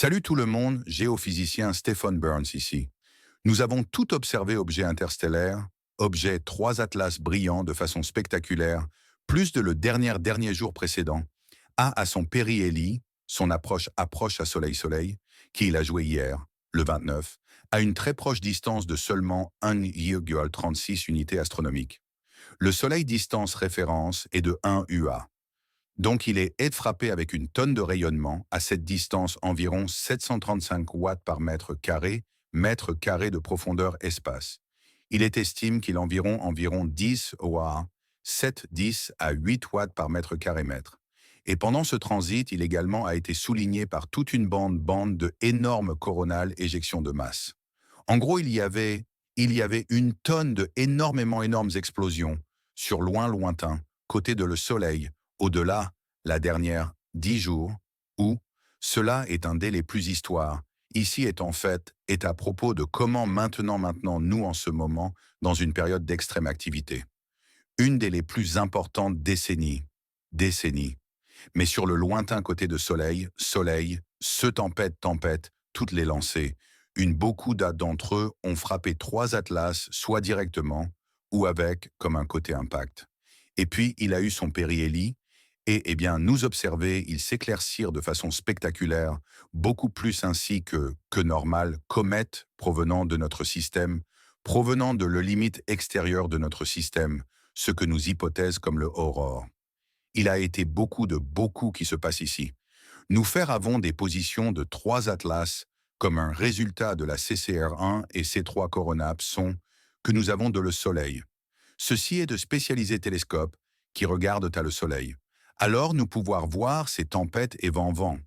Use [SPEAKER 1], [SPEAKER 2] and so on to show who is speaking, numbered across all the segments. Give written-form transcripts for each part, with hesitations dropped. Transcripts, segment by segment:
[SPEAKER 1] Salut tout le monde, géophysicien Stephen Burns ici. Nous avons tout observé objet interstellaire, objet 3 atlas brillants de façon spectaculaire, plus de le dernier jour précédent, A à son périhélie, son approche à Soleil-Soleil, qu'il a joué hier, le 29, à une très proche distance de seulement 1,36 unités astronomiques. Le Soleil distance référence est de 1 UA. Donc il est frappé avec une tonne de rayonnement à cette distance environ 735 watts par mètre carré de profondeur espace. Il est estime qu'il environ 10 OA, 7-10 à 8 watts par mètre carré mètre. Et pendant ce transit, il également a été souligné par toute une bande de énormes coronales éjections de masse. En gros, il y avait une tonne de énormes explosions sur lointain, côté de le Soleil, au-delà, la dernière, 10 jours, où cela est un délai plus histoire. Ici est à propos de comment maintenant, nous en ce moment, dans une période d'extrême activité. Une des les plus importantes décennies. Mais sur le lointain côté de Soleil, tempête, toutes les lancées. Beaucoup d'entre eux ont frappé 3 atlas, soit directement, ou avec, comme un côté impact. Et puis, il a eu son périhélie, et nous observer, il s'éclaircir de façon spectaculaire, beaucoup plus ainsi que normal, comètes provenant de notre système, provenant de le limite extérieur de notre système, ce que nous hypothèse comme le aurore. Il a été beaucoup qui se passe ici. Nous avons des positions de 3 atlas comme un résultat de la CCR1 et C3 Coronaps sont que nous avons de le Soleil. Ceci est de spécialisés télescopes qui regardent à le Soleil. Alors nous pouvoir voir ces tempêtes et vents.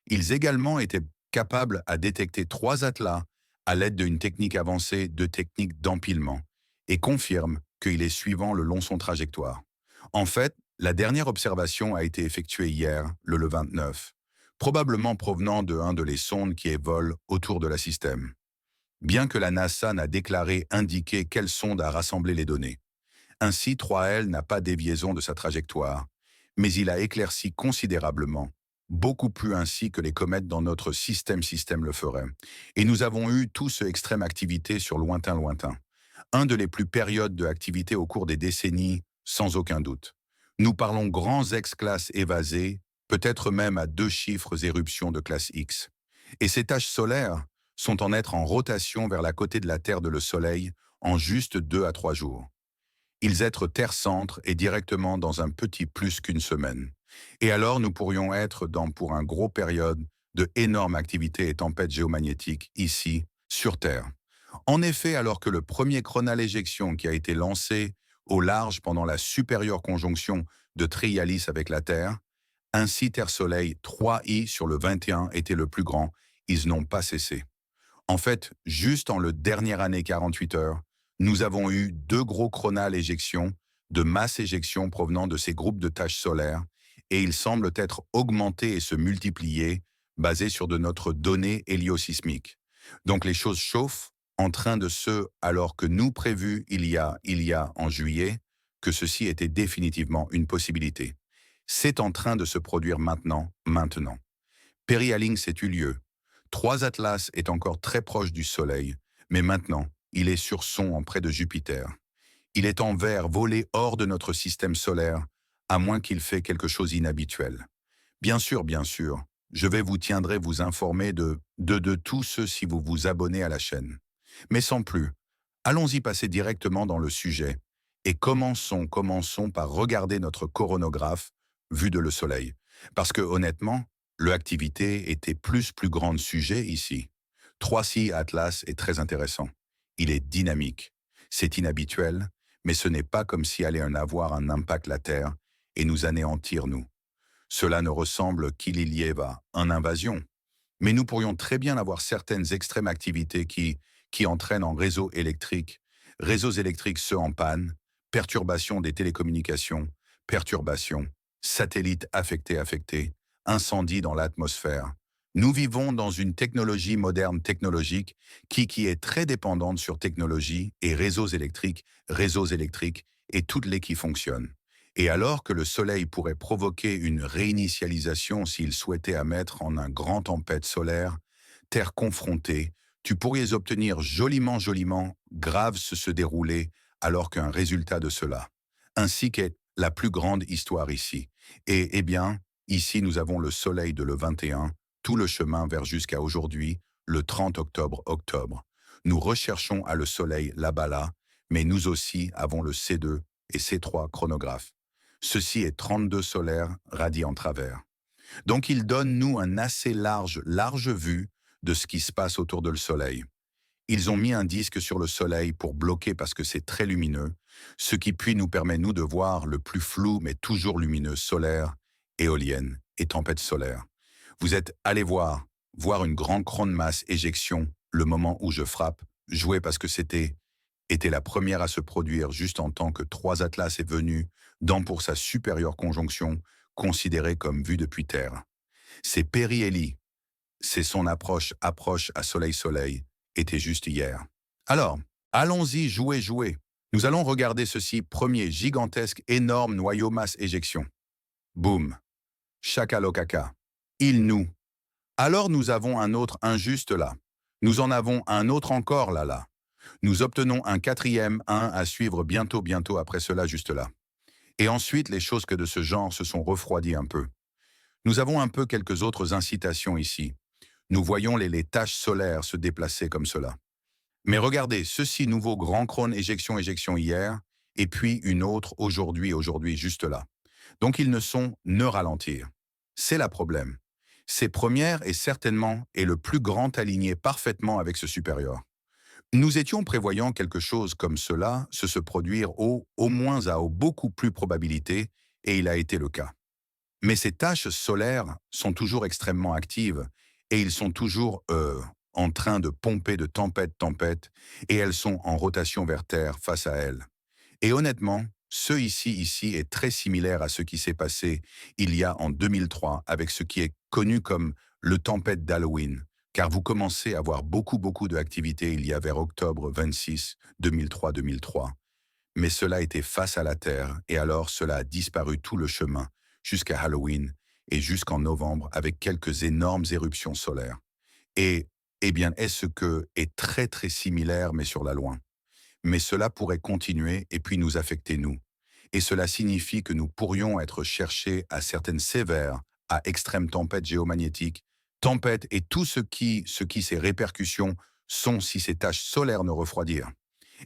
[SPEAKER 1] Ils également étaient capables à détecter 3 atlas à l'aide d'une technique avancée de technique d'empilement et confirment qu'il est suivant le long son trajectoire. En fait, la dernière observation a été effectuée hier, le 29, probablement provenant de un de les sondes qui volent autour de la système. Bien que la NASA n'a indiqué quelle sonde a rassemblé les données. Ainsi, 3L n'a pas déviaison de sa trajectoire, mais il a éclairci considérablement, beaucoup plus ainsi que les comètes dans notre système le feraient. Et nous avons eu tout ce extrême activité sur lointain. Un de les plus périodes de activité au cours des décennies, sans aucun doute. Nous parlons grands ex-classes évasées, peut-être même à 2 chiffres éruptions de classe X. Et ces taches solaires sont en rotation vers la côté de la Terre de le Soleil en juste 2 à 3 jours. Ils être Terre-centre et directement dans un petit plus qu'une semaine. Et alors nous pourrions être pour un gros période de énormes activités et tempêtes géomagnétiques ici, sur Terre. En effet, alors que le premier coronal éjection qui a été lancé au large pendant la supérieure conjonction de Trialis avec la Terre, ainsi Terre-Soleil 3I sur le 21 était le plus grand, ils n'ont pas cessé. En fait, juste en le dernière année 48 heures, nous avons eu 2 gros coronales éjections de masse éjection provenant de ces groupes de taches solaires et ils semblent être augmentés et se multiplier basés sur de notre donnée héliosismique. Donc les choses chauffent en train de alors que nous prévu il y a en juillet, que ceci était définitivement une possibilité. C'est en train de se produire maintenant. Périaling s'est eu lieu. 3 atlas est encore très proche du Soleil, mais maintenant, il est sur son en près de Jupiter. Il est en vert volé hors de notre système solaire, à moins qu'il fait quelque chose d'inhabituel. Bien sûr, je vais vous informer de tout ce si vous vous abonnez à la chaîne. Mais sans plus, allons-y passer directement dans le sujet et commençons par regarder notre coronographe vu de le Soleil. Parce que honnêtement, l'activité était plus grande sujet ici. 3C Atlas est très intéressant. Il est dynamique. C'est inhabituel, mais ce n'est pas comme si allait en avoir un impact la Terre et nous anéantir nous. Cela ne ressemble qu'il y ait une invasion. Mais nous pourrions très bien avoir certaines extrêmes activités qui entraînent en réseaux électriques ceux en panne, perturbation des télécommunications, perturbations, satellites affectés, incendie dans l'atmosphère. Nous vivons dans une technologie moderne technologique qui est très dépendante sur technologie et réseaux électriques et toutes les qui fonctionnent. Et alors que le Soleil pourrait provoquer une réinitialisation s'il souhaitait émettre en un grand tempête solaire, Terre confrontée, tu pourrais obtenir joliment, grave se dérouler alors qu'un résultat de cela. Ainsi qu'est la plus grande histoire ici. Et eh bien, ici nous avons le Soleil de le 21, tout le chemin vers jusqu'à aujourd'hui, le 30 octobre. Nous recherchons à le Soleil là-bas, mais nous aussi avons le C2 et C3 chronographe. Ceci est 32 solaires radiés en travers. Donc il donne nous un assez large vue de ce qui se passe autour de le Soleil. Ils ont mis un disque sur le Soleil pour bloquer parce que c'est très lumineux, ce qui puis nous permet nous de voir le plus flou mais toujours lumineux solaire, éolienne et tempête solaire. Vous êtes allé voir une grande crône masse éjection le moment où je frappe, jouer parce que était la première à se produire juste en tant que 3 Atlas est venu dans pour sa supérieure conjonction, considérée comme vue depuis Terre. C'est Périhélie, c'est son approche à Soleil-Soleil, était juste hier. Alors, allons-y, jouer. Nous allons regarder ceci, premier gigantesque, énorme noyau masse éjection. Boum. Chakalokaka. Il nous. Alors nous avons un autre injuste là. Nous en avons un autre encore là. Nous obtenons un quatrième, un à suivre bientôt après cela juste là. Et ensuite, les choses que de ce genre se sont refroidies un peu. Nous avons un peu quelques autres incitations ici. Nous voyons les taches solaires se déplacer comme cela. Mais regardez, ceci nouveau grand crône éjection hier, et puis une autre aujourd'hui juste là. Donc ils ne sont ne ralentir. C'est le problème. Ces premières est certainement et le plus grand aligné parfaitement avec ce supérieur. Nous étions prévoyant quelque chose comme cela se produire au moins à beaucoup plus probabilité, et il a été le cas. Mais ces taches solaires sont toujours extrêmement actives, et ils sont toujours, en train de pomper de tempête, et elles sont en rotation vers Terre face à elles. Et honnêtement, ce ici est très similaire à ce qui s'est passé il y a en 2003 avec ce qui est connu comme le tempête d'Halloween, car vous commencez à avoir beaucoup d'activités il y a vers octobre 26 2003. Mais cela était face à la Terre, et alors cela a disparu tout le chemin, jusqu'à Halloween et jusqu'en novembre avec quelques énormes éruptions solaires. Et, eh bien, est-ce que est très similaire, mais sur la loin. Mais cela pourrait continuer et puis nous affecter nous. Et cela signifie que nous pourrions être cherchés à certaines sévères, à extrêmes tempêtes géomagnétiques, tempêtes et tout ce qui ces répercussions sont si ces taches solaires ne refroidirent.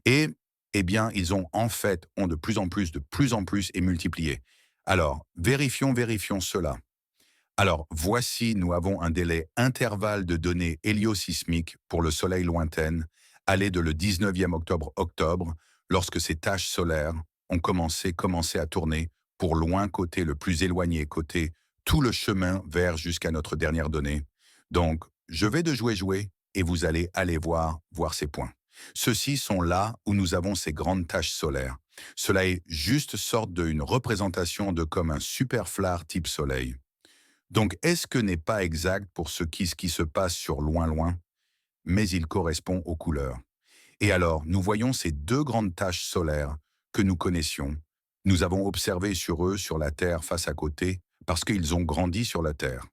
[SPEAKER 1] Et, eh bien, ils ont de plus en plus et multiplié. Alors, vérifions cela. Alors, voici, nous avons un délai intervalle de données héliosismiques pour le Soleil lointain, allé de le 19e octobre, lorsque ces taches solaires ont commencé à tourner pour loin côté le plus éloigné côté, tout le chemin vers jusqu'à notre dernière donnée. Donc, je vais de jouer, et vous allez aller voir ces points. Ceux-ci sont là où nous avons ces grandes taches solaires. Cela est juste sorte d'une représentation de comme un superflare type Soleil. Donc, est-ce que n'est pas exact pour ce qui se passe sur loin, mais il correspond aux couleurs. Et alors, nous voyons ces deux grandes taches solaires que nous connaissions. Nous avons observé sur eux, sur la Terre face à côté, parce qu'ils ont grandi sur la Terre.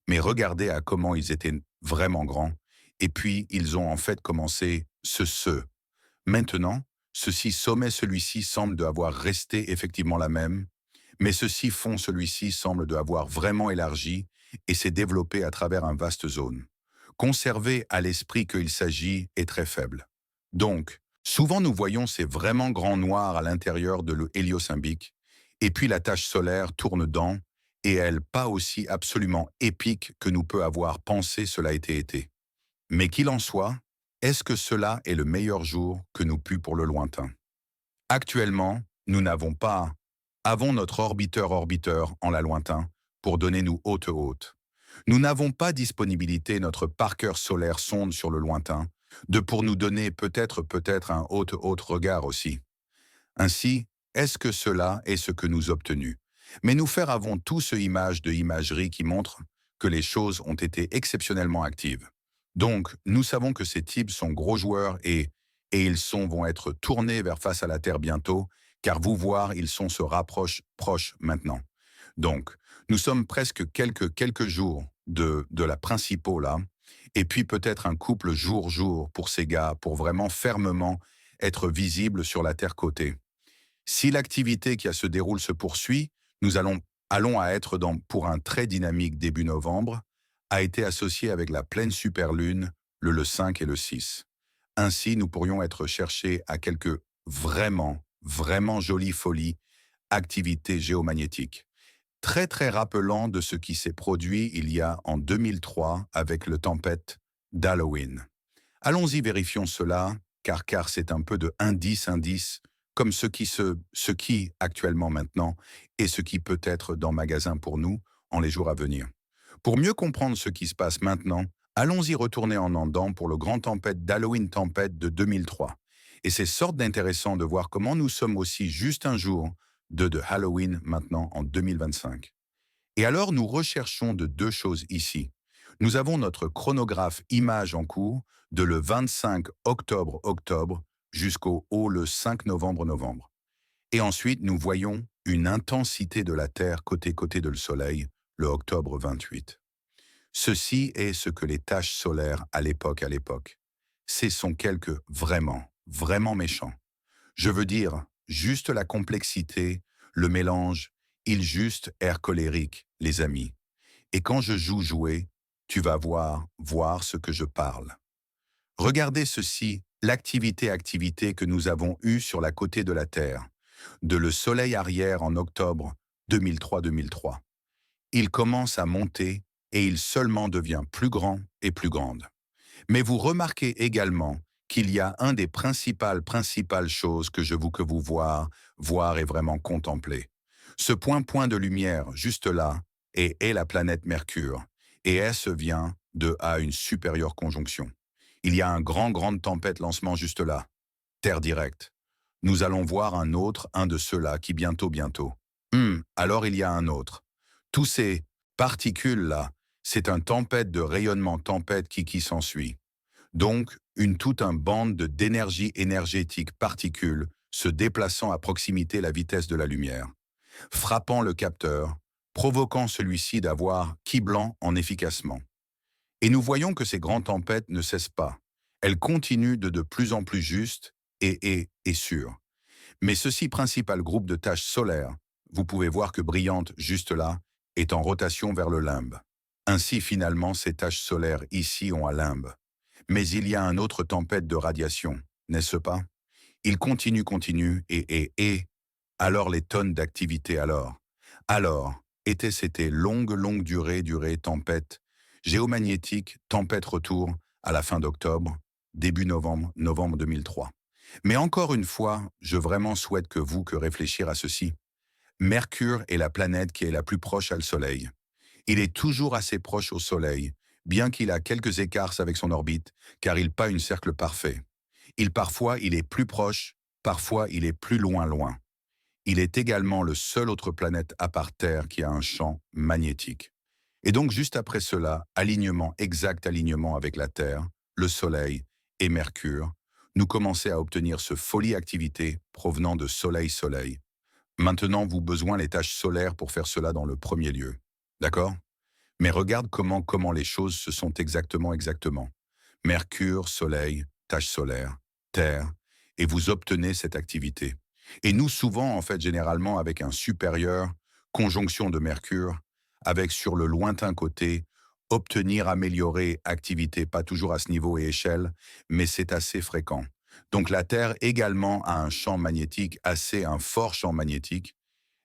[SPEAKER 1] Mais regardez à comment ils étaient vraiment grands, et puis ils ont en fait commencé ce. Maintenant, celui-ci semble avoir resté effectivement la même, mais celui-ci semble avoir vraiment élargi et s'est développé à travers un vaste zone. Conservez à l'esprit qu'il s'agit est très faible. Donc, souvent nous voyons ces vraiment grands noirs à l'intérieur de l'héliosymbique, et puis la tache solaire tourne dans, et elle pas aussi absolument épique que nous peut avoir pensé cela été. Mais qu'il en soit, est-ce que cela est le meilleur jour que nous pûmes pour le lointain? Actuellement, nous n'avons pas. Avons notre orbiteur en la lointain pour donner nous haute. Nous n'avons pas disponibilité notre Parker solaire sonde sur le lointain pour nous donner peut-être un haute regard aussi. Ainsi, est-ce que cela est ce que nous obtenu? Mais nous avons tous ce image de imagerie qui montre que les choses ont été exceptionnellement actives. Donc, nous savons que ces types sont gros joueurs et ils vont être tournés vers face à la Terre bientôt, car vous voir, ils sont se rapprochent proches maintenant. Donc, nous sommes presque quelques jours de la principaux là, et puis peut-être un couple jour-jour pour ces gars, pour vraiment fermement être visible sur la Terre côté. Si l'activité qui se déroule se poursuit, nous allons à être pour un très dynamique début novembre, a été associé avec la pleine superlune le 5 et le 6. Ainsi, nous pourrions être cherchés à quelques vraiment jolies folies, activités géomagnétiques. Très rappelant de ce qui s'est produit il y a en 2003 avec le tempête d'Halloween. Allons-y, vérifions cela, car c'est un peu de indice, comme ce qui actuellement maintenant et ce qui peut être dans magasin pour nous en les jours à venir. Pour mieux comprendre ce qui se passe maintenant, allons-y retourner en Andan pour le grand tempête d'Halloween tempête de 2003. Et c'est sorte d'intéressant de voir comment nous sommes aussi juste un jour de Halloween maintenant en 2025. Et alors nous recherchons de deux choses ici. Nous avons notre chronographe image en cours de le 25 octobre jusqu'au le 5 novembre. Et ensuite, nous voyons une intensité de la Terre côté de le Soleil, le octobre 28. Ceci est ce que les taches solaires à l'époque. Ce sont quelques vraiment méchants. Je veux dire, juste la complexité, le mélange, il juste air colérique, les amis. Et quand je jouer, tu vas voir ce que je parle. Regardez ceci, l'activité que nous avons eue sur la côté de la Terre, de le soleil arrière en octobre 2003. Il commence à monter et il seulement devient plus grand et plus grande. Mais vous remarquez également qu'il y a un des principales choses que que vous voir et vraiment contempler. Ce point de lumière juste là est la planète Mercure, et elle se vient à une supérieure conjonction. Il y a un grande tempête lancement juste là, Terre directe. Nous allons voir un de ceux-là qui bientôt. Alors il y a un autre. Tous ces particules-là, c'est un tempête de rayonnement tempête qui s'ensuit. Donc, toute une bande d'énergie énergétique particules se déplaçant à proximité la vitesse de la lumière, frappant le capteur, provoquant celui-ci d'avoir qui blanc en efficacement. Et nous voyons que ces grandes tempêtes ne cessent pas. Elles continuent de plus en plus justes et sûres. Mais ceci principal groupe de taches solaires, vous pouvez voir que brillante juste là, est en rotation vers le limbe. Ainsi finalement ces taches solaires ici ont un limbe. Mais il y a un autre tempête de radiation, n'est-ce pas? Il continue et alors les tonnes d'activité alors. C'était longue durée, tempête, géomagnétique, tempête retour, à la fin d'octobre, début novembre 2003. Mais encore une fois, je vraiment souhaite que réfléchir à ceci. Mercure est la planète qui est la plus proche au Soleil. Il est toujours assez proche au Soleil, bien qu'il a quelques écarts avec son orbite, car il n'a pas un cercle parfait. Parfois, il est plus proche, parfois, il est plus loin. Il est également le seul autre planète à part Terre qui a un champ magnétique. Et donc, juste après cela, exact alignement avec la Terre, le Soleil et Mercure, nous commençons à obtenir ce folie activité provenant de Soleil. Maintenant, vous besoin les tâches solaires pour faire cela dans le premier lieu. D'accord? Mais regarde comment les choses se sont exactement. Mercure, Soleil, tâches solaires, Terre, et vous obtenez cette activité. Et nous, souvent, en fait, généralement, avec un supérieur, conjonction de Mercure, avec sur le lointain côté, obtenir, améliorer activité, pas toujours à ce niveau et échelle, mais c'est assez fréquent. Donc la Terre également a un champ magnétique, un fort champ magnétique,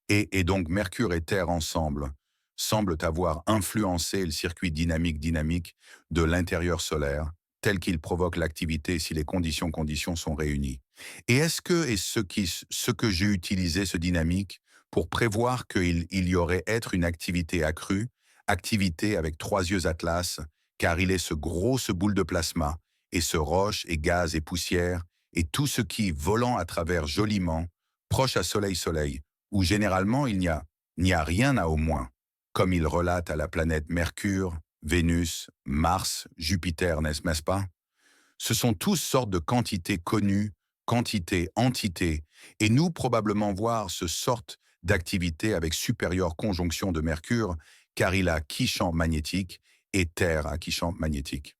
[SPEAKER 1] et donc Mercure et Terre ensemble semblent avoir influencé le circuit dynamique de l'intérieur solaire, tel qu'il provoque l'activité si les conditions sont réunies. Et ce que j'ai utilisé ce dynamique pour prévoir qu'il y aurait être une activité accrue, activité avec 3 yeux Atlas, car il est ce grosse boule de plasma, et ce roche et gaz et poussière, et tout ce qui, volant à travers joliment, proche à Soleil, où généralement il n'y a rien à au moins, comme il relate à la planète Mercure, Vénus, Mars, Jupiter, n'est-ce pas? Ce sont toutes sortes de quantités connues quantité, entité, et nous probablement voir ce sorte d'activité avec supérieure conjonction de Mercure, car il a qui-champ magnétique et Terre à qui-champ magnétique.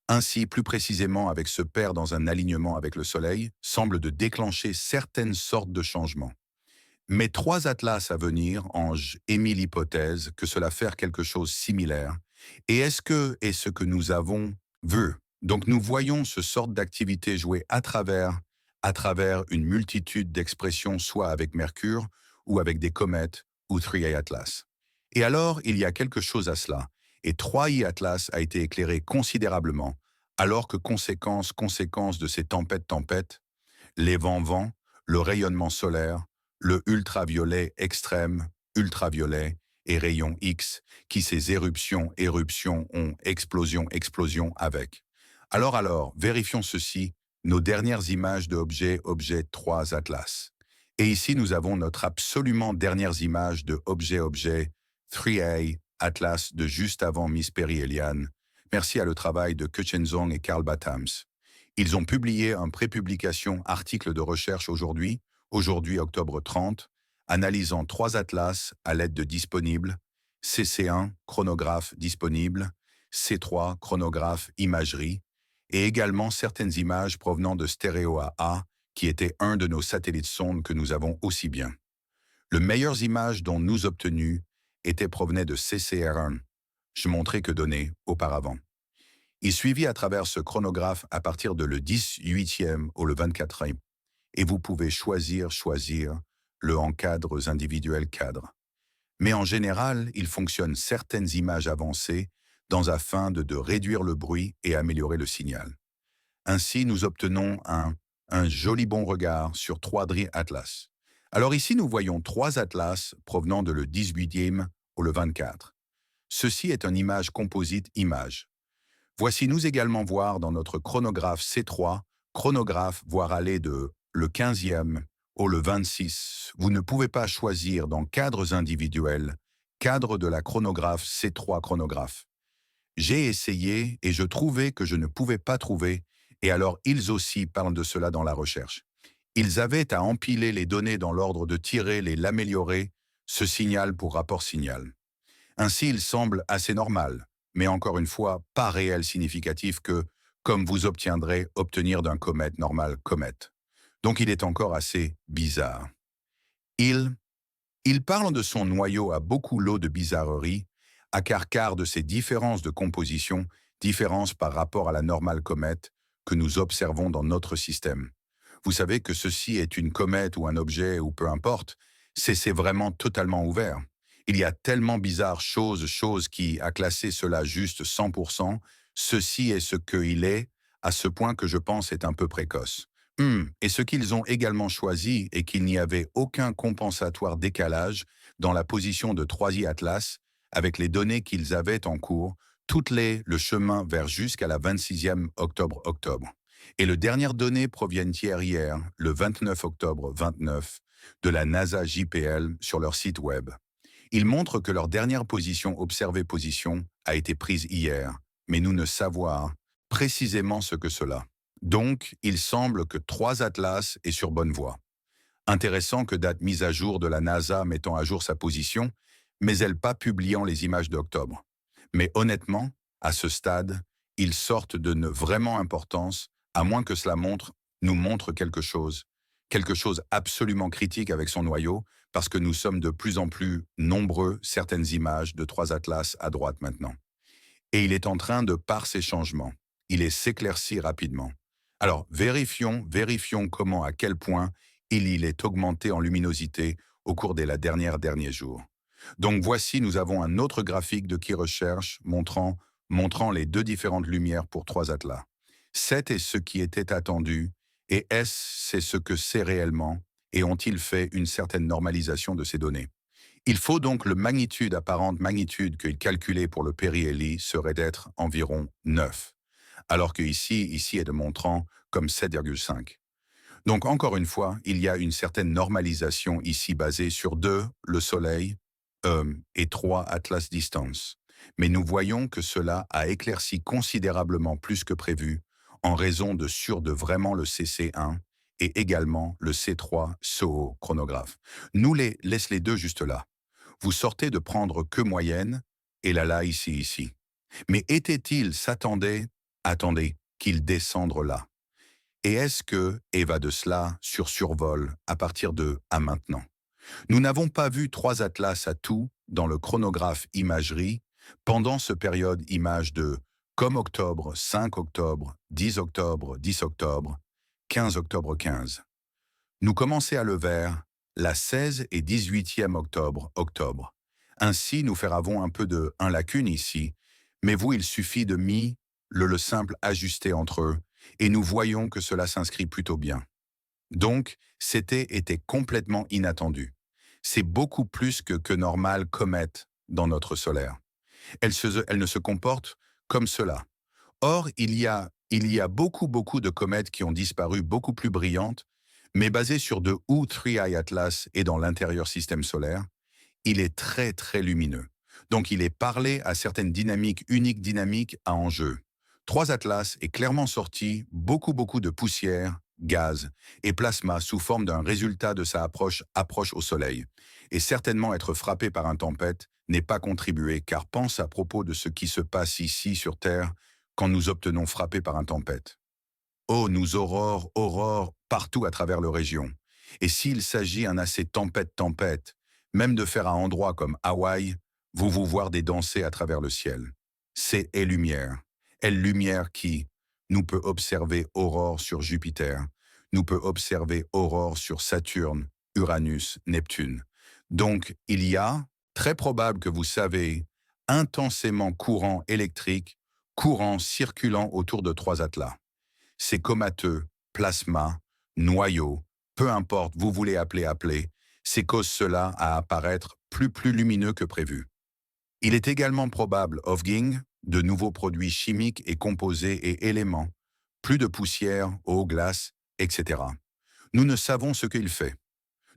[SPEAKER 1] Ainsi, plus précisément avec ce pair dans un alignement avec le Soleil, semble de déclencher certaines sortes de changements. Mais trois atlas à venir, Ange, émis l'hypothèse que cela fait quelque chose de similaire. Et est ce que nous avons vu? Donc nous voyons ce sorte d'activité jouer à travers une multitude d'expressions, soit avec Mercure, ou avec des comètes, ou Trié Atlas. Et alors, il y a quelque chose à cela. Et 3i Atlas a été éclairé considérablement, alors que conséquence de ces tempêtes, les vents, le rayonnement solaire, le ultraviolet extrême, ultraviolet et rayons X, qui ces éruptions ont explosion avec. Vérifions ceci, nos dernières images de objet 3 Atlas. Et ici, nous avons notre absolument dernières images de objet 3A Atlas de juste avant Miss Perihelion. Merci à le travail de Kuchenzong et Karl Battams. Ils ont publié un prépublication article de recherche aujourd'hui octobre 30, analysant 3 atlas à l'aide de disponibles, CC1, chronographe disponible, C3, chronographe imagerie, et également certaines images provenant de Stéréo A, qui était un de nos satellites sondes que nous avons aussi bien. Les meilleures images dont nous obtenues provenaient de CCR1. Je montrais que données auparavant. Il suivit à travers ce chronographe à partir de le 18e au le 24e, et vous pouvez choisir le encadres individuel cadre. Mais en général, il fonctionne certaines images avancées afin de réduire le bruit et améliorer le signal. Ainsi, nous obtenons un joli bon regard sur 3 DRI Atlas. Alors ici, nous voyons 3 atlas provenant de le 18e au le 24. Ceci est une image composite image. Voici nous également voir dans notre chronographe C3, chronographe voir aller de le 15e au le 26. Vous ne pouvez pas choisir dans cadres individuels, cadre de la chronographe C3 chronographe. J'ai essayé et je trouvais que je ne pouvais pas trouver, et alors ils aussi parlent de cela dans la recherche. Ils avaient à empiler les données dans l'ordre de tirer l'améliorer, ce signal pour rapport signal. Ainsi, il semble assez normal, mais encore une fois, pas réel significatif que, comme vous obtenir d'un comète normal comète. Donc il est encore assez bizarre. Il parle de son noyau à beaucoup lot de bizarreries, à car de ses différences de composition, différences par rapport à la normale comète que nous observons dans notre système. Vous savez que ceci est une comète ou un objet ou peu importe, c'est vraiment totalement ouvert. Il y a tellement bizarre choses qui a classé cela juste 100%, ceci est ce qu'il est, à ce point que je pense est un peu précoce. Et ce qu'ils ont également choisi est qu'il n'y avait aucun compensatoire décalage dans la position de 3i Atlas avec les données qu'ils avaient en cours, le chemin vers jusqu'à la 26e octobre. Et les dernières données proviennent hier, le 29 octobre 29, de la NASA JPL sur leur site web. Ils montrent que leur dernière observée position, a été prise hier, mais nous ne savons précisément ce que cela. Donc, il semble que 3 atlas est sur bonne voie. Intéressant que date mise à jour de la NASA mettant à jour sa position, mais elle pas publiant les images d'octobre. Mais honnêtement, à ce stade, ils sortent de vraiment importance, à moins que cela nous montre quelque chose absolument critique avec son noyau, parce que nous sommes de plus en plus nombreux, certaines images de 3 atlas à droite maintenant. Et il est en train de, par ces changements, s'éclaircit rapidement. Alors, vérifions comment, à quel point il est augmenté en luminosité au cours des derniers jours. Donc voici, nous avons un autre graphique de qui recherche montrant les 2 différentes lumières pour 3 atlas. 7 est ce qui était attendu, et S, c'est ce que c'est réellement, et ont-ils fait une certaine normalisation de ces données. Il faut donc apparente magnitude qu'il calculait pour le périhélie serait d'être environ 9, alors que ici est de montrant comme 7,5. Donc encore une fois, il y a une certaine normalisation ici basée sur 2, le Soleil, et 3, Atlas Distance. Mais nous voyons que cela a éclairci considérablement plus que prévu en raison de vraiment le CC1 et également le C3 SOHO chronographe. Laisse les deux juste là. Vous sortez de prendre que moyenne, et là, ici. Mais était-il attendez, qu'il descende là? Et est-ce que, et va de cela sur survol à partir de à maintenant? Nous n'avons pas vu 3 atlas à tout dans le chronographe imagerie pendant ce période image de comme octobre, 5 octobre, 10 octobre, 10 octobre, 15 octobre 15. Nous commençons à le vers la 16 et 18e octobre. Ainsi, nous avons un peu de un lacune ici, mais vous, il suffit de le simple ajuster entre eux, et nous voyons que cela s'inscrit plutôt bien. Donc, était complètement inattendu. C'est beaucoup plus que normal comète dans notre solaire. Elle ne se comporte comme cela. Or, il y a beaucoup de comètes qui ont disparu beaucoup plus brillantes, mais basées sur de ou 3i Atlas et dans l'intérieur système solaire, il est très lumineux. Donc, il est parlé à certaines uniques dynamiques à enjeu. 3 Atlas est clairement sorti beaucoup de poussière, gaz et plasma sous forme d'un résultat de sa approche au Soleil. Et certainement être frappé par une tempête n'est pas contribué, car pense à propos de ce qui se passe ici sur Terre quand nous obtenons frappé par une tempête. Oh, nous aurores partout à travers la région. Et s'il s'agit un assez tempête, même de faire un endroit comme Hawaï, vous voir des danser à travers le ciel. C'est lumière qui nous peut observer aurore sur Jupiter, nous peut observer aurore sur Saturne, Uranus, Neptune. Donc, il y a, très probable que vous savez, intensément courant électrique, courant circulant autour de 3 atlas. C'est comateux, plasma, noyau, peu importe, vous voulez appeler, c'est cause cela à apparaître plus lumineux que prévu. Il est également probable, Hofging, de nouveaux produits chimiques et composés et éléments, plus de poussière, eau, glace, etc. Nous ne savons ce qu'il fait.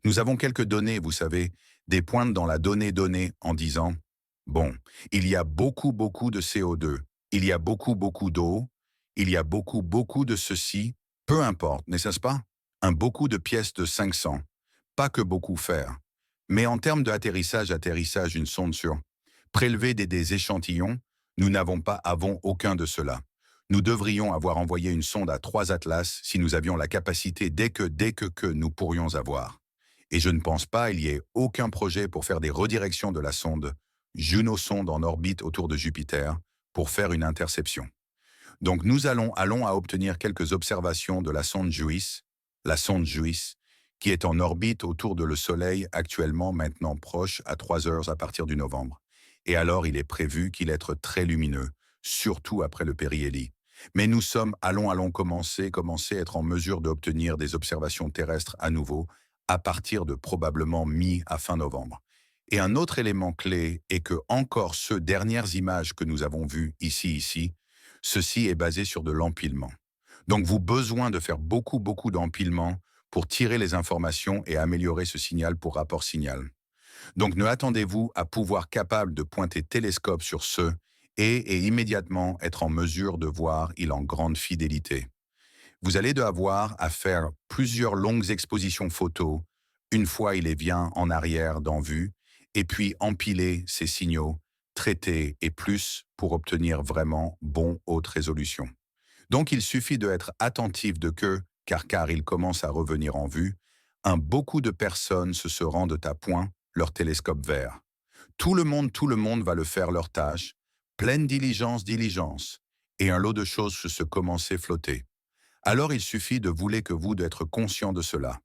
[SPEAKER 1] Nous avons quelques données, vous savez, des pointes dans la donnée en disant « Bon, il y a beaucoup de CO2, il y a beaucoup d'eau, il y a beaucoup de ceci, peu importe, n'est-ce pas? Un beaucoup de pièces de 500, pas que beaucoup faire. Mais en termes d'atterrissage, une sonde sur prélever des échantillons, nous avons aucun de cela. Nous devrions avoir envoyé une sonde à 3 atlas si nous avions la capacité dès que nous pourrions avoir. Et je ne pense pas il y ait aucun projet pour faire des redirections de la sonde Juno sonde en orbite autour de Jupiter pour faire une interception. Donc nous allons à obtenir quelques observations de la sonde JUICE, qui est en orbite autour de le Soleil actuellement maintenant proche à 3 heures à partir du novembre. Et alors il est prévu qu'il être très lumineux, surtout après le périhélie. Mais nous sommes, allons commencer à être en mesure d'obtenir des observations terrestres à nouveau à partir de probablement à fin novembre. Et un autre élément clé est que encore ces dernières images que nous avons vues ici, ceci est basé sur de l'empilement. Donc vous avez besoin de faire beaucoup d'empilement pour tirer les informations et améliorer ce signal pour rapport signal. Donc ne attendez-vous à pouvoir capable de pointer télescope sur ce et immédiatement être en mesure de voir il en grande fidélité. Vous allez devoir à faire plusieurs longues expositions photos, une fois il est bien en arrière d'en vue, et puis empiler ces signaux, traiter et plus pour obtenir vraiment haute résolution. Donc il suffit d'être attentif de que, car il commence à revenir en vue, beaucoup de personnes se rendent à point leur télescope vert. Tout le monde va le faire leur tâche, pleine diligence, et un lot de choses se commencer à flotter. Alors il suffit de vouloir que vous d'être conscient de cela.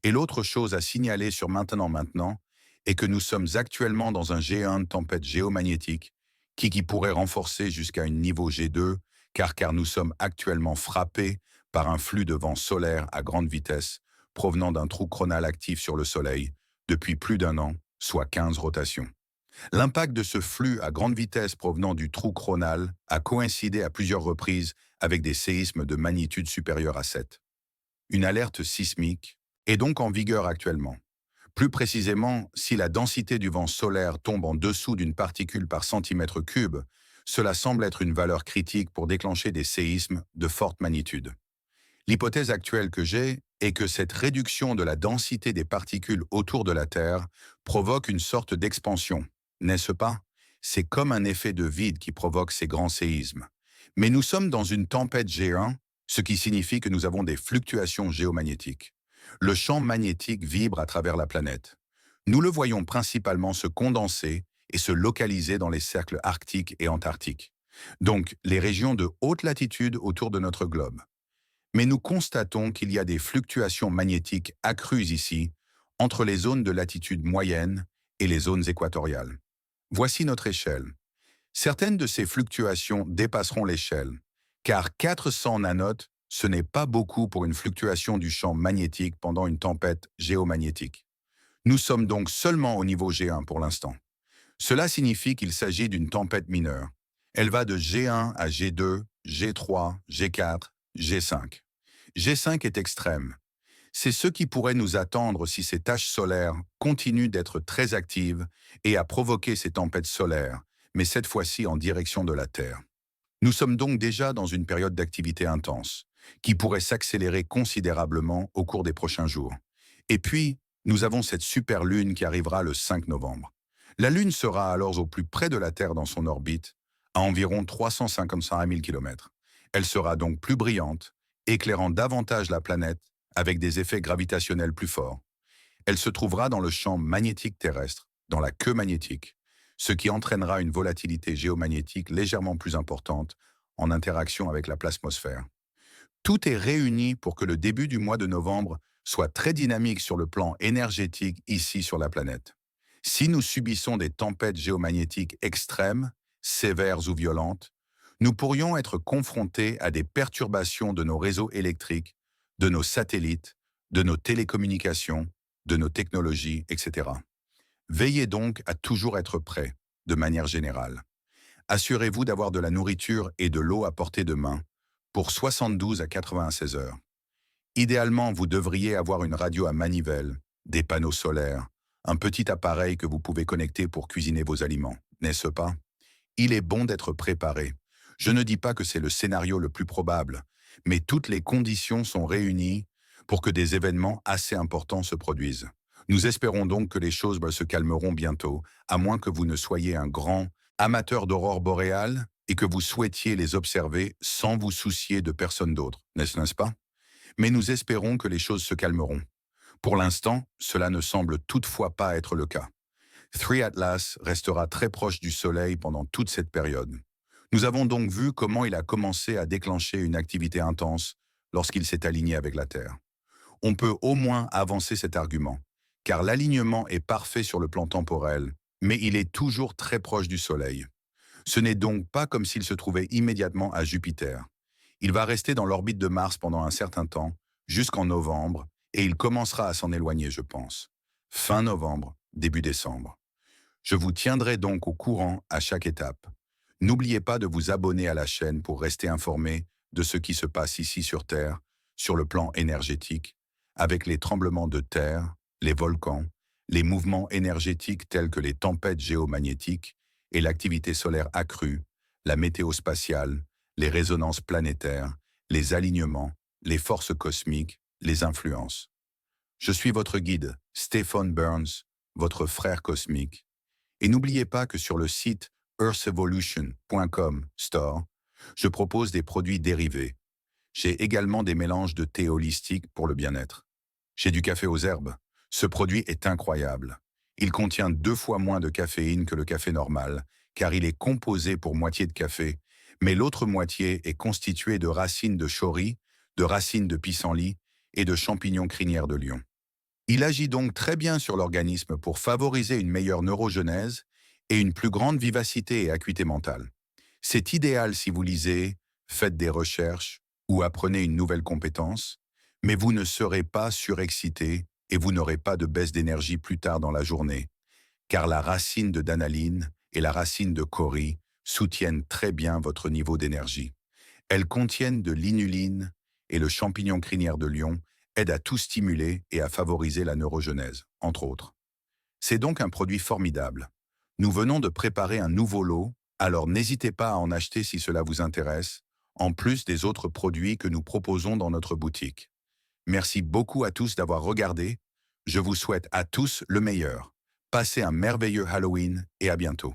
[SPEAKER 1] Et l'autre chose à signaler sur maintenant, est que nous sommes actuellement dans un G1 de tempête géomagnétique qui pourrait renforcer jusqu'à un niveau G2, car nous sommes actuellement frappés par un flux de vent solaire à grande vitesse provenant d'un trou coronal actif sur le Soleil depuis plus d'1 an, soit 15 rotations. L'impact de ce flux à grande vitesse provenant du trou coronal a coïncidé à plusieurs reprises avec des séismes de magnitude supérieure à 7. Une alerte sismique est donc en vigueur actuellement. Plus précisément, si la densité du vent solaire tombe en dessous d'une particule par centimètre cube, cela semble être une valeur critique pour déclencher des séismes de forte magnitude. L'hypothèse actuelle que j'ai est que cette réduction de la densité des particules autour de la Terre provoque une sorte d'expansion, n'est-ce pas? C'est comme un effet de vide qui provoque ces grands séismes. Mais nous sommes dans une tempête G1, ce qui signifie que nous avons des fluctuations géomagnétiques. Le champ magnétique vibre à travers la planète. Nous le voyons principalement se condenser et se localiser dans les cercles arctiques et antarctiques, donc les régions de haute latitude autour de notre globe. Mais nous constatons qu'il y a des fluctuations magnétiques accrues ici, entre les zones de latitude moyenne et les zones équatoriales. Voici notre échelle. Certaines de ces fluctuations dépasseront l'échelle, car 400 nanotes, ce n'est pas beaucoup pour une fluctuation du champ magnétique pendant une tempête géomagnétique. Nous sommes donc seulement au niveau G1 pour l'instant. Cela signifie qu'il s'agit d'une tempête mineure. Elle va de G1 à G2, G3, G4, G5. G5 est extrême. C'est ce qui pourrait nous attendre si ces taches solaires continuent d'être très actives et à provoquer ces tempêtes solaires, mais cette fois-ci en direction de la Terre. Nous sommes donc déjà dans une période d'activité intense, qui pourrait s'accélérer considérablement au cours des prochains jours. Et puis, nous avons cette super lune qui arrivera le 5 novembre. La Lune sera alors au plus près de la Terre dans son orbite, à environ 355 000 km. Elle sera donc plus brillante, éclairant davantage la planète avec des effets gravitationnels plus forts. Elle se trouvera dans le champ magnétique terrestre, dans la queue magnétique, ce qui entraînera une volatilité géomagnétique légèrement plus importante en interaction avec la plasmosphère. Tout est réuni pour que le début du mois de novembre soit très dynamique sur le plan énergétique ici sur la planète. Si nous subissons des tempêtes géomagnétiques extrêmes, sévères ou violentes, nous pourrions être confrontés à des perturbations de nos réseaux électriques, de nos satellites, de nos télécommunications, de nos technologies, etc. Veillez donc à toujours être prêt, de manière générale. Assurez-vous d'avoir de la nourriture et de l'eau à portée de main pour 72 à 96 heures. Idéalement, vous devriez avoir une radio à manivelle, des panneaux solaires, un petit appareil que vous pouvez connecter pour cuisiner vos aliments, n'est-ce pas? Il est bon d'être préparé. Je ne dis pas que c'est le scénario le plus probable, mais toutes les conditions sont réunies pour que des événements assez importants se produisent. Nous espérons donc que les choses se calmeront bientôt, à moins que vous ne soyez un grand amateur d'aurores boréales et que vous souhaitiez les observer sans vous soucier de personne d'autre, n'est-ce pas? Mais nous espérons que les choses se calmeront. Pour l'instant, cela ne semble toutefois pas être le cas. 3 Atlas restera très proche du Soleil pendant toute cette période. Nous avons donc vu comment il a commencé à déclencher une activité intense lorsqu'il s'est aligné avec la Terre. On peut au moins avancer cet argument, car l'alignement est parfait sur le plan temporel, mais il est toujours très proche du Soleil. Ce n'est donc pas comme s'il se trouvait immédiatement à Jupiter. Il va rester dans l'orbite de Mars pendant un certain temps, jusqu'en novembre, et il commencera à s'en éloigner, je pense. Fin novembre, début décembre. Je vous tiendrai donc au courant à chaque étape. N'oubliez pas de vous abonner à la chaîne pour rester informé de ce qui se passe ici sur Terre, sur le plan énergétique, avec les tremblements de terre, les volcans, les mouvements énergétiques tels que les tempêtes géomagnétiques et l'activité solaire accrue, la météo spatiale, les résonances planétaires, les alignements, les forces cosmiques, les influences. Je suis votre guide, Stephen Burns, votre frère cosmique. Et n'oubliez pas que sur le site earthevolution.com store, je propose des produits dérivés. J'ai également des mélanges de thé holistique pour le bien-être. J'ai du café aux herbes. Ce produit est incroyable. Il contient 2 fois moins de caféine que le café normal, car il est composé pour moitié de café, mais l'autre moitié est constituée de racines de chaurie, de racines de pissenlit et de champignons crinière de lion. Il agit donc très bien sur l'organisme pour favoriser une meilleure neurogenèse et une plus grande vivacité et acuité mentale. C'est idéal si vous lisez, faites des recherches ou apprenez une nouvelle compétence, mais vous ne serez pas surexcité et vous n'aurez pas de baisse d'énergie plus tard dans la journée, car la racine de danaline et la racine de cori soutiennent très bien votre niveau d'énergie. Elles contiennent de l'inuline et le champignon crinière de lion aide à tout stimuler et à favoriser la neurogenèse, entre autres. C'est donc un produit formidable. Nous venons de préparer un nouveau lot, alors n'hésitez pas à en acheter si cela vous intéresse, en plus des autres produits que nous proposons dans notre boutique. Merci beaucoup à tous d'avoir regardé. Je vous souhaite à tous le meilleur. Passez un merveilleux Halloween et à bientôt.